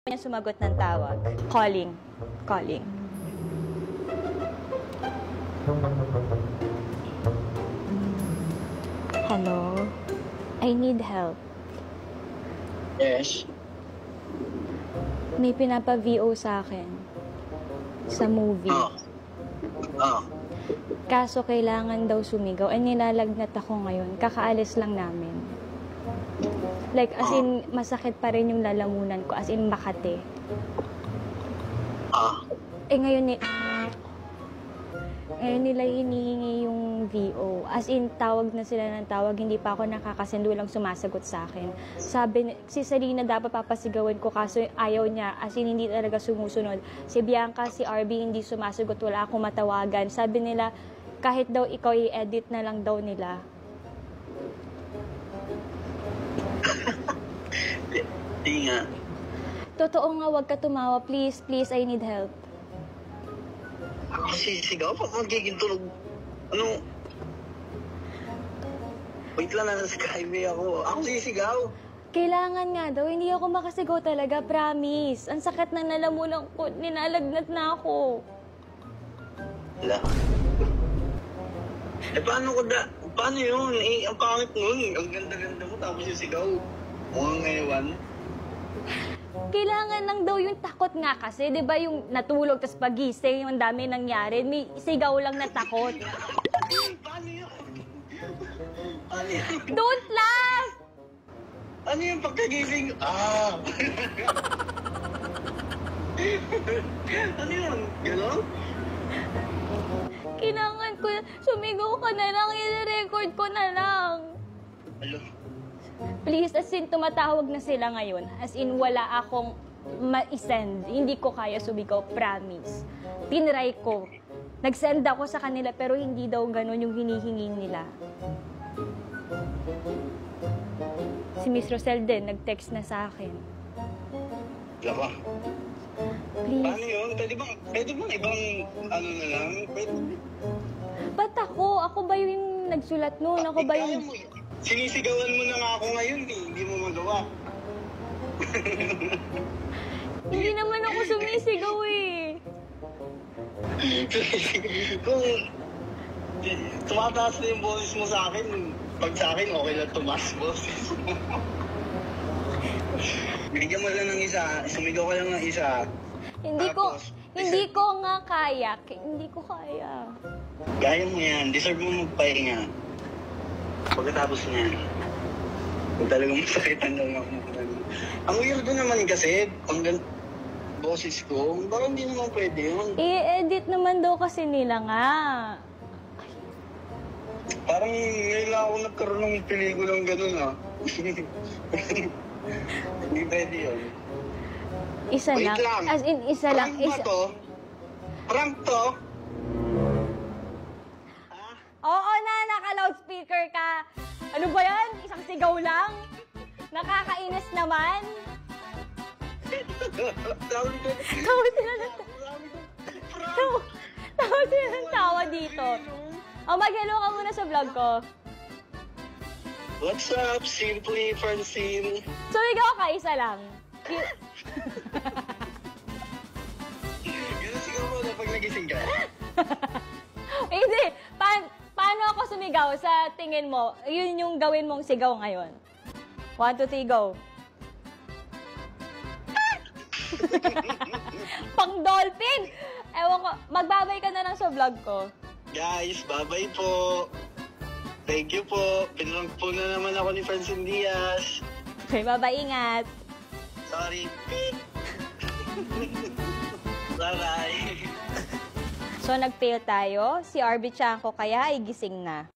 niya sumagot ng tawag. Calling. Calling. Hello? I need help. Yes. May pinapa-VO sa akin. Sa movie. Oh. Kaso kailangan daw sumigaw. Ay, nilalagnat ako ngayon. Kakaalis lang namin. Like, as in, masakit pa rin yung lalamunan ko. As in, Makati. Ngayon nila hinihingi yung VO. As in, tawag na sila ng tawag. Hindi pa ako nakakasendo lang sumasagot sa akin. Sabi, si Sarina dapat papasigawan ko kaso ayaw niya. As in, hindi talaga sumusunod. Si Bianca, si RB, hindi sumasagot. Wala akong matawagan. Sabi nila, kahit daw ikaw i-edit na lang daw nila. Di nga. Totoo nga, wag ka tumawa. Please, please, I need help. Ako sisigaw pa magiging tulog. Ano? Wait lang, nasa Skyway ako. Ako sisigaw. Kailangan nga daw, hindi ako makasigaw talaga, promise. Ang sakit ng lalamunan ko, ninalagnat na ako. Wala. Paano yun? Ang pangit nun. Ang ganda-ganda mo, tapos sisigaw. Mukhang ngayon. Kailangan lang daw yung takot nga kasi, di ba yung natulog tapos pagising, yung dami nangyari, may sigaw lang na takot. Paano yun? Ano yun? Don't laugh! Ano yung pagkagising? Ano yun? Ganon? Kailangan ko, sumigaw ka na lang, i-record ko na lang. Alo? Please, as in, tumatawag na sila ngayon. As in, wala akong ma-send. Hindi ko kaya sumigaw, promise. Tinry ko. Nag-send ako sa kanila, pero hindi daw ganun yung hinihingi nila. Si Miss Rosel din, nag-text na sa akin. Wala ba? Please. Paano yun? Pwede bang ibang ano na lang? Pwede. Ba't ako? Ako ba yung nagsulat nun? Ako ba yung... Sinisigawan mo na nga ako ngayon eh. Hindi mo magawa. Hindi naman ako sumisigaw eh. Kung tumataas na yung boses mo sa akin, pag sa akin, okay lang tumaas boses mo. Bigyan mo lang ng isa. Sumigaw ka lang ng isa. Hindi ko nga kaya. Hindi ko kaya. Gaya mo yan. Deserve mo magpahinga. Pagkatapos niyan, kung talagang masakitan lang ako. Ang weirdo naman kasi, boses ko, parang hindi naman pwede yun. I-edit naman daw kasi nila nga. Parang ngayon lang ako nagkaroon ng pelikulang gano'n Hindi pwede yun. Isa Wait lang. lang. As in, isa lang. Prank ba to? Prank to? Oo na, naka-loudspeaker ka. Ano ba yan? Isang sigaw lang? Nakakainis naman. Tawa sila ng tawa dito. Mag-hello ka muna sa vlog ko. What's up, Simply Francine? Sumigaw ka, isa lang. Ganun sigaw mo na pag nagising ka. Hindi. Paano ako sumigaw sa tingin mo? Yun yung gawin mong sigaw ngayon. 1, 2, 3, go. Pang dolphin! Ewan ko, magbabay ka na lang sa vlog ko. Guys, bye-bye po. Thank you po. Pinrank po na naman ako ni Francine Diaz. Okay, bye-bye, ingat. Sorry. Bye-bye. So, nag-fail tayo. Si RB Chanko kaya ay gising na.